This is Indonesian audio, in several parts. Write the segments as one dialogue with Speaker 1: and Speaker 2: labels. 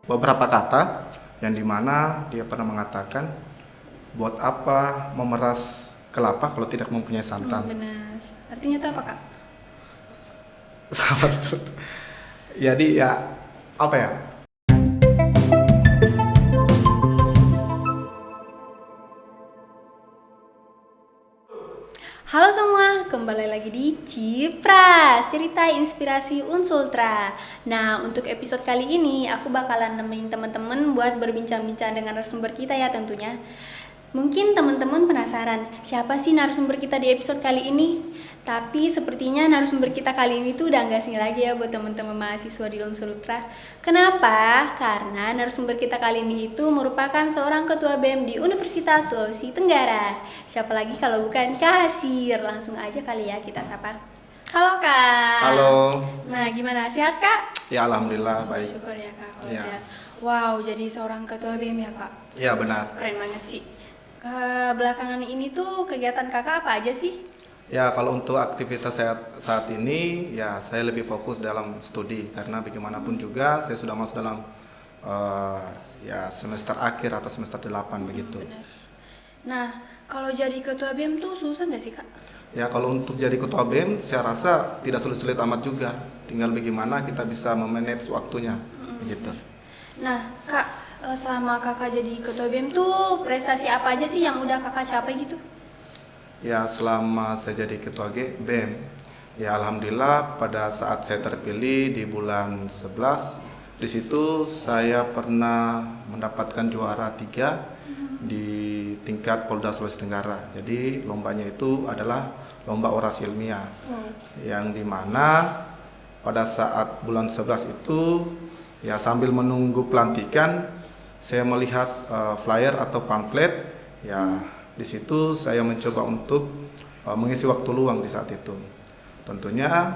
Speaker 1: beberapa kata yang dimana dia pernah mengatakan, buat apa memeras kelapa kalau tidak mempunyai santan.
Speaker 2: Benar. Artinya itu apa, Kak?
Speaker 1: Sabar dulu. Jadi ya apa ya?
Speaker 2: Halo semua, kembali lagi di Cipras, cerita inspirasi Unsultra. Nah, untuk episode kali ini aku bakalan nemenin teman-teman buat berbincang-bincang dengan narasumber kita ya tentunya. Mungkin teman-teman penasaran, siapa sih narasumber kita di episode kali ini? Tapi sepertinya narasumber kita kali ini tuh udah gak asing lagi ya buat teman-teman mahasiswa di Unsultra. Kenapa? Karena narasumber kita kali ini itu merupakan seorang ketua BEM di Universitas Sulawesi Tenggara. Siapa lagi kalau bukan Kak Hasir? Langsung aja kali ya kita sapa. Halo Kak.
Speaker 1: Halo.
Speaker 2: Nah, gimana? Sehat Kak?
Speaker 1: Ya alhamdulillah baik.
Speaker 2: Syukur ya Kak kalau
Speaker 1: Ya.
Speaker 2: sehat. Wow, jadi seorang ketua BEM ya Kak?
Speaker 1: Ya benar.
Speaker 2: Keren banget sih. Belakangan ini tuh kegiatan kakak apa aja sih?
Speaker 1: Ya kalau untuk aktivitas saya saat ini ya saya lebih fokus dalam studi karena bagaimanapun juga saya sudah masuk dalam ya semester akhir atau semester 8 begitu.
Speaker 2: Benar. Nah, kalau jadi ketua BEM tuh susah nggak sih Kak?
Speaker 1: Ya kalau untuk jadi ketua BEM saya rasa tidak sulit-sulit amat juga. Tinggal bagaimana kita bisa memanage waktunya begitu.
Speaker 2: Nah Kak, selama kakak jadi ketua BEM tuh prestasi apa aja sih yang udah kakak capai gitu?
Speaker 1: Ya selama saya jadi ketua BEM ya alhamdulillah pada saat saya terpilih di bulan 11 di situ saya pernah mendapatkan juara 3 di tingkat Polda Sulawesi Tenggara. Jadi lombanya itu adalah lomba orasi ilmiah yang dimana pada saat bulan 11 itu ya sambil menunggu pelantikan saya melihat flyer atau pamflet ya. Di situ saya mencoba untuk mengisi waktu luang di saat itu. Tentunya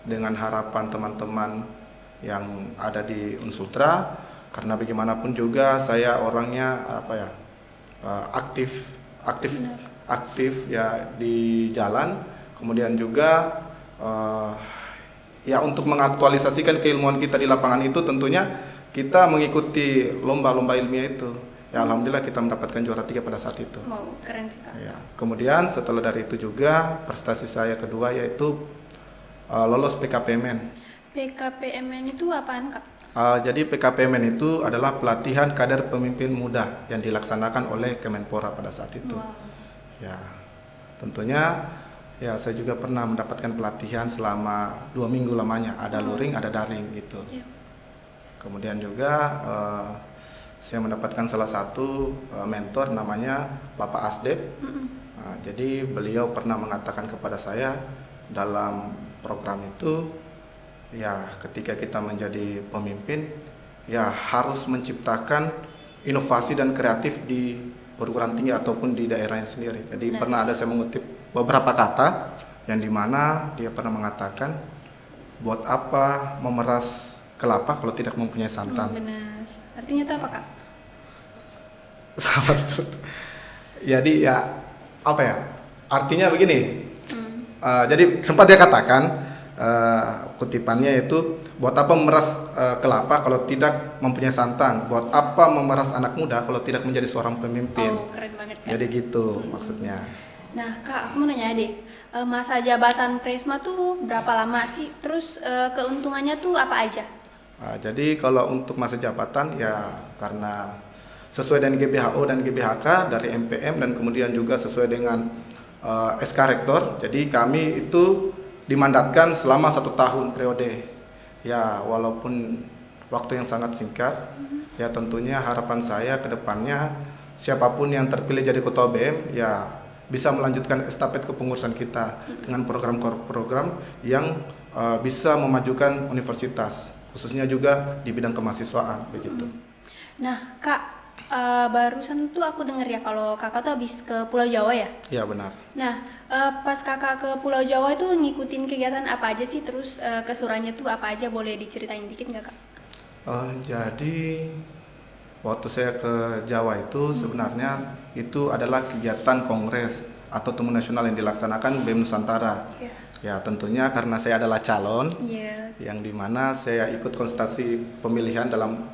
Speaker 1: dengan harapan teman-teman yang ada di Unsultra, karena bagaimanapun juga saya orangnya aktif ya di jalan. Kemudian juga ya untuk mengaktualisasikan keilmuan kita di lapangan itu tentunya kita mengikuti lomba-lomba ilmiah itu. Ya alhamdulillah kita mendapatkan juara 3 pada saat itu.
Speaker 2: Wow, keren sih Kak.
Speaker 1: Ya, kemudian setelah dari itu juga prestasi saya kedua yaitu lolos PKPMN.
Speaker 2: PKPMN itu apaan Kak?
Speaker 1: Jadi PKPMN itu adalah pelatihan kader pemimpin muda yang dilaksanakan oleh Kemenpora pada saat itu.
Speaker 2: Wow.
Speaker 1: Ya, tentunya ya saya juga pernah mendapatkan pelatihan selama 2 minggu lamanya. Ada luring, ada daring gitu.
Speaker 2: Yeah.
Speaker 1: Kemudian juga saya mendapatkan salah satu mentor namanya Bapak Asdep. Jadi beliau pernah mengatakan kepada saya dalam program itu ya ketika kita menjadi pemimpin ya harus menciptakan inovasi dan kreatif di perguruan tinggi ataupun di daerahnya sendiri. Jadi pernah ada saya mengutip beberapa kata yang dimana dia pernah mengatakan, buat apa memeras kelapa kalau tidak mempunyai santan.
Speaker 2: Benar. Artinya itu apa Kak?
Speaker 1: Sabar dulu. Jadi ya apa ya? Artinya begini. Jadi sempat dia katakan kutipannya itu buat apa memeras kelapa kalau tidak mempunyai santan? Buat apa memeras anak muda kalau tidak menjadi seorang pemimpin?
Speaker 2: Oh, keren banget Kak.
Speaker 1: Jadi gitu maksudnya.
Speaker 2: Nah Kak, aku mau nanya deh, masa jabatan Presma tuh berapa lama sih? Terus keuntungannya tuh apa aja?
Speaker 1: Jadi kalau untuk masa jabatan ya karena sesuai dengan GBHO dan GBHK dari MPM dan kemudian juga sesuai dengan SK Rektor. Jadi kami itu dimandatkan selama 1 tahun periode. Ya walaupun waktu yang sangat singkat, ya tentunya harapan saya ke depannya siapapun yang terpilih jadi ketua BEM ya bisa melanjutkan estafet kepengurusan kita dengan program-program yang bisa memajukan universitas, khususnya juga di bidang kemahasiswaan begitu.
Speaker 2: Nah Kak, barusan tuh aku denger ya kalau kakak tuh habis ke Pulau Jawa ya?
Speaker 1: Iya benar.
Speaker 2: Nah, pas kakak ke Pulau Jawa itu ngikutin kegiatan apa aja sih? Terus keseruannya tuh apa aja? Boleh diceritain dikit nggak Kak?
Speaker 1: Jadi waktu saya ke Jawa itu sebenarnya itu adalah kegiatan kongres atau temu nasional yang dilaksanakan BEM Nusantara.
Speaker 2: Iya.
Speaker 1: Ya tentunya karena saya adalah calon
Speaker 2: Iya.
Speaker 1: yang dimana saya ikut konsultasi pemilihan dalam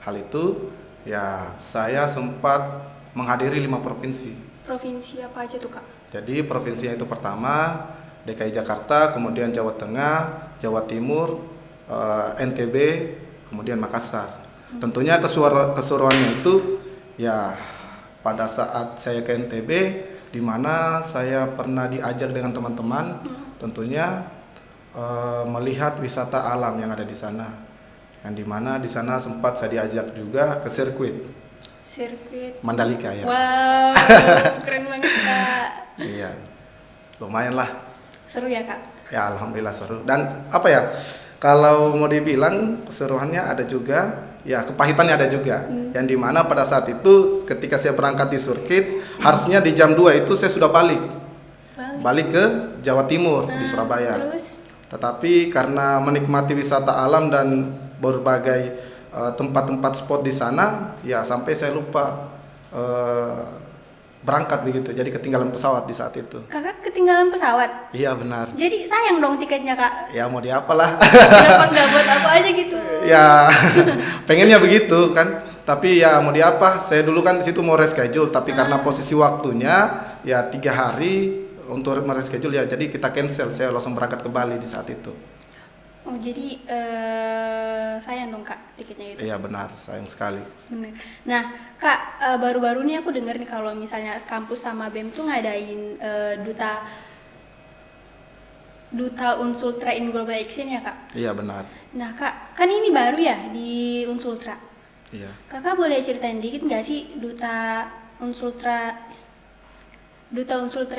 Speaker 1: hal itu, ya saya sempat menghadiri 5 provinsi.
Speaker 2: Provinsi apa aja tuh Kak?
Speaker 1: Jadi provinsinya itu pertama DKI Jakarta, kemudian Jawa Tengah, Jawa Timur, NTB, kemudian Makassar. Tentunya keseruannya itu ya pada saat saya ke NTB, di mana saya pernah diajak dengan teman-teman, tentunya melihat wisata alam yang ada di sana. Yang di mana di sana sempat saya diajak juga ke sirkuit Mandalika ya.
Speaker 2: Wow, keren banget Kak.
Speaker 1: Iya, lumayan lah.
Speaker 2: Seru ya Kak?
Speaker 1: Ya alhamdulillah seru. Dan apa ya, kalau mau dibilang keseruannya ada juga, ya kepahitannya ada juga. Yang dimana pada saat itu ketika saya berangkat di sirkuit, harusnya di jam 2 itu saya sudah balik ke Jawa Timur di Surabaya.
Speaker 2: Terus?
Speaker 1: Tetapi karena menikmati wisata alam dan berbagai tempat-tempat spot di sana, ya sampai saya lupa berangkat begitu. Jadi ketinggalan pesawat di saat itu.
Speaker 2: Kakak ketinggalan pesawat?
Speaker 1: Iya benar.
Speaker 2: Jadi sayang dong tiketnya Kak?
Speaker 1: Ya mau diapalah.
Speaker 2: Kenapa nggak buat aku aja gitu?
Speaker 1: Ya pengennya begitu kan. Tapi ya mau diapa. Saya dulu kan di situ mau reschedule. Tapi karena posisi waktunya ya 3 hari untuk mereschedule ya. Jadi kita cancel. Saya langsung berangkat ke Bali di saat itu.
Speaker 2: Oh jadi sayang dong Kak tiketnya gitu?
Speaker 1: Iya benar, sayang sekali.
Speaker 2: Bener. Nah Kak, baru-baru nih aku dengar nih kalau misalnya kampus sama BEM tuh ngadain duta Unsultra in Global Action ya Kak?
Speaker 1: Iya benar.
Speaker 2: Nah Kak, kan ini baru ya di Unsultra.
Speaker 1: Iya.
Speaker 2: Kakak boleh ceritain dikit nggak sih Unsultra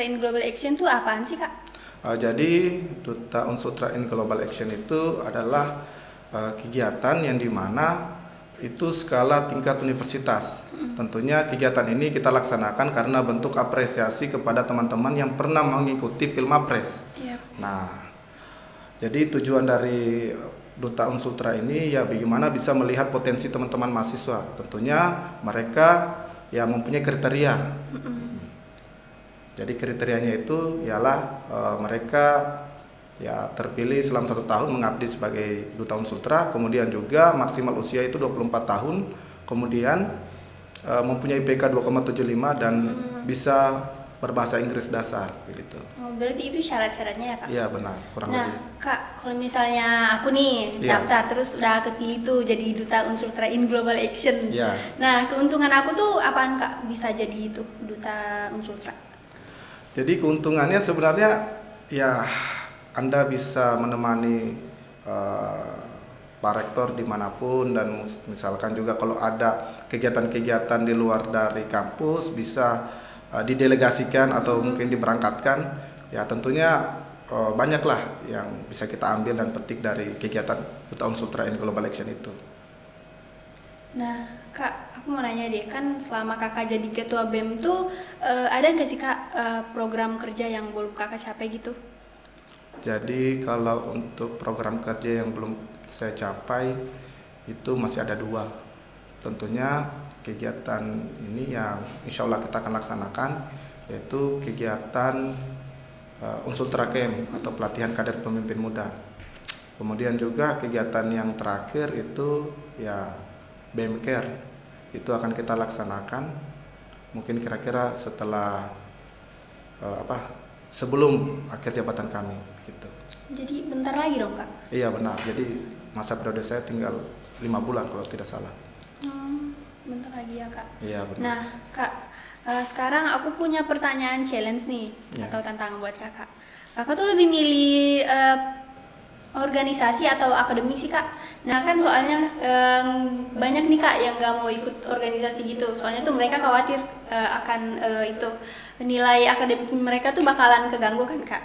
Speaker 2: in Global Action tuh apaan sih Kak?
Speaker 1: Jadi Duta Unsultra in Global Action itu adalah kegiatan yang dimana itu skala tingkat universitas. Tentunya kegiatan ini kita laksanakan karena bentuk apresiasi kepada teman-teman yang pernah mengikuti Pilmapres.
Speaker 2: Yep.
Speaker 1: Nah, jadi tujuan dari Duta Unsultra ini ya bagaimana bisa melihat potensi teman-teman mahasiswa. Tentunya mereka ya mempunyai kriteria. Jadi kriterianya itu ialah mereka ya terpilih selama 1 tahun mengabdi sebagai Duta Unsultra, kemudian juga maksimal usia itu 24 tahun, kemudian mempunyai IPK 2,75 dan bisa berbahasa Inggris dasar begitu.
Speaker 2: Oh, berarti itu syarat-syaratnya ya Kak?
Speaker 1: Iya benar, kurang
Speaker 2: Nah
Speaker 1: lebih.
Speaker 2: Kak, kalau misalnya aku nih
Speaker 1: Iya.
Speaker 2: daftar terus udah kepilih tuh jadi Duta Unsultra in Global Action.
Speaker 1: Iya.
Speaker 2: Nah keuntungan aku tuh apaan Kak bisa jadi itu Duta Unsultra?
Speaker 1: Jadi keuntungannya sebenarnya ya Anda bisa menemani Pak Rektor dimanapun, dan misalkan juga kalau ada kegiatan-kegiatan di luar dari kampus bisa didelegasikan atau mungkin diberangkatkan. Ya tentunya banyaklah yang bisa kita ambil dan petik dari kegiatan Duta Unsultra in Global Action itu.
Speaker 2: Nah Kak, aku mau nanya deh, kan selama kakak jadi ketua BEM tuh ada nggak sih Kak program kerja yang belum kakak capai gitu?
Speaker 1: Jadi kalau untuk program kerja yang belum saya capai itu masih ada 2. Tentunya kegiatan ini yang insya Allah kita akan laksanakan, yaitu kegiatan Unsultra Camp atau pelatihan kader pemimpin muda. Kemudian juga kegiatan yang terakhir itu ya BEM Care, itu akan kita laksanakan mungkin kira-kira setelah sebelum akhir jabatan kami gitu.
Speaker 2: Jadi bentar lagi dong Kak?
Speaker 1: Iya benar, jadi masa periode saya tinggal 5 bulan kalau tidak salah.
Speaker 2: Bentar lagi ya Kak?
Speaker 1: Iya benar.
Speaker 2: Nah Kak, sekarang aku punya pertanyaan challenge nih,
Speaker 1: Ya.
Speaker 2: atau tantangan buat kakak. Kakak tuh lebih milih organisasi atau akademisi Kak? Nah kan soalnya banyak nih Kak yang nggak mau ikut organisasi gitu. Soalnya tuh mereka khawatir akan itu nilai akademik mereka tuh bakalan keganggu kan Kak.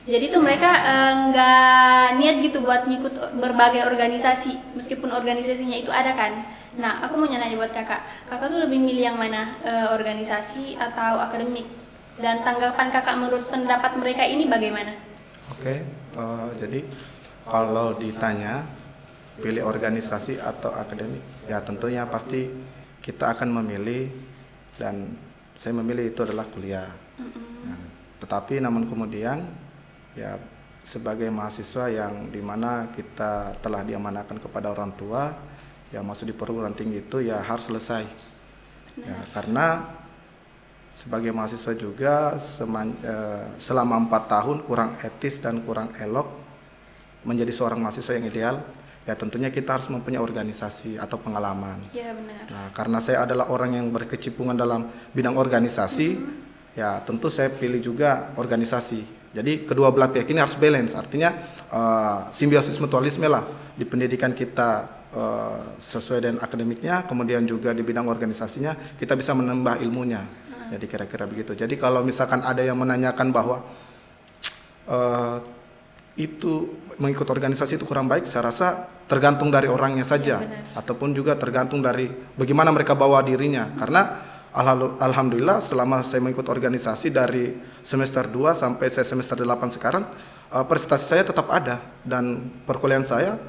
Speaker 2: Jadi tuh mereka nggak niat gitu buat ngikut berbagai organisasi, meskipun organisasinya itu ada kan. Nah aku mau nanya buat kakak tuh lebih milih yang mana, organisasi atau akademik? Dan tanggapan kakak menurut pendapat mereka ini bagaimana?
Speaker 1: Oke, jadi kalau ditanya pilih organisasi atau akademik, ya tentunya pasti kita akan memilih, dan saya memilih itu adalah kuliah. Ya, tetapi namun kemudian ya sebagai mahasiswa yang dimana kita telah diamanahkan kepada orang tua, ya masuk di perguruan tinggi itu ya harus selesai. Ya, karena sebagai mahasiswa juga selama 4 tahun kurang etis dan kurang elok menjadi seorang mahasiswa yang ideal. Ya tentunya kita harus mempunyai organisasi atau pengalaman.
Speaker 2: Iya benar.
Speaker 1: Nah, karena saya adalah orang yang berkecimpungan dalam bidang organisasi, ya tentu saya pilih juga organisasi. Jadi kedua belah pihak ini harus balance, artinya simbiosis mutualisme lah di pendidikan kita sesuai dengan akademiknya, kemudian juga di bidang organisasinya kita bisa menambah ilmunya. Jadi kira-kira begitu. Jadi kalau misalkan ada yang menanyakan bahwa itu mengikut organisasi itu kurang baik, saya rasa tergantung dari orangnya saja, ataupun juga tergantung dari bagaimana mereka bawa dirinya. Karena alhamdulillah selama saya mengikut organisasi dari semester 2 sampai saya semester 8 sekarang, prestasi saya tetap ada dan perkuliahan saya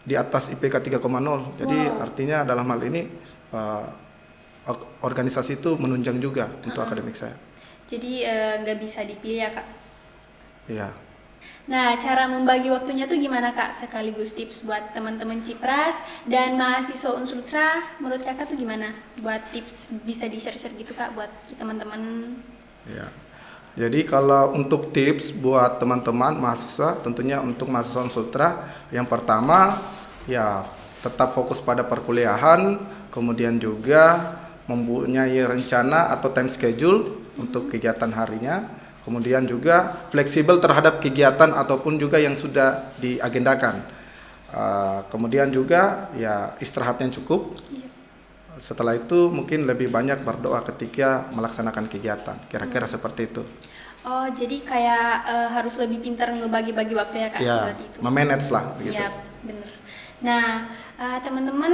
Speaker 1: di atas IPK 3,0. Jadi artinya dalam hal ini organisasi itu menunjang juga untuk akademik saya.
Speaker 2: Jadi nggak bisa dipilih ya Kak?
Speaker 1: Iya.
Speaker 2: Nah, cara membagi waktunya tuh gimana Kak? Sekaligus tips buat teman-teman Cipras dan mahasiswa Unsultra, menurut Kakak tuh gimana? Buat tips bisa di-share-share gitu Kak buat teman-teman.
Speaker 1: Ya. Jadi kalau untuk tips buat teman-teman mahasiswa, tentunya untuk mahasiswa Unsultra, yang pertama ya tetap fokus pada perkuliahan, kemudian juga mempunyai rencana atau time schedule untuk kegiatan harinya. Kemudian juga fleksibel terhadap kegiatan ataupun juga yang sudah diagendakan. Kemudian juga ya istirahat yang cukup. Setelah itu mungkin lebih banyak berdoa ketika melaksanakan kegiatan. Kira-kira seperti itu.
Speaker 2: Oh, jadi kayak harus lebih pintar ngebagi-bagi waktu ya Kak?
Speaker 1: Ya,
Speaker 2: itu.
Speaker 1: memanage lah begitu.
Speaker 2: Iya, bener. Nah, teman-teman,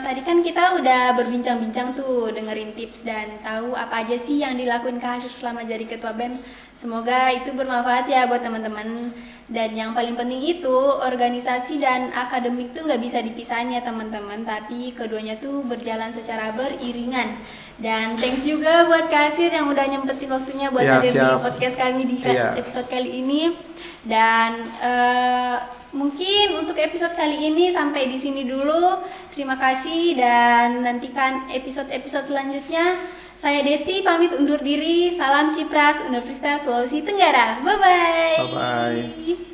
Speaker 2: tadi kan kita udah berbincang-bincang tuh, dengerin tips dan tahu apa aja sih yang dilakuin Kak Hasyif selama jadi ketua BEM. Semoga itu bermanfaat ya buat teman-teman. Dan yang paling penting itu, organisasi dan akademik tuh nggak bisa dipisahin ya teman-teman, tapi keduanya tuh berjalan secara beriringan. Dan thanks juga buat Kak Hasyif yang udah nyempetin waktunya buat hadir di podcast kami di episode kali ini. Dan mungkin untuk episode kali ini sampai di sini dulu. Terima kasih dan nantikan episode-episode selanjutnya. Saya Desti pamit undur diri. Salam Cipras Universitas Sulawesi Tenggara. Bye bye.
Speaker 1: Bye bye.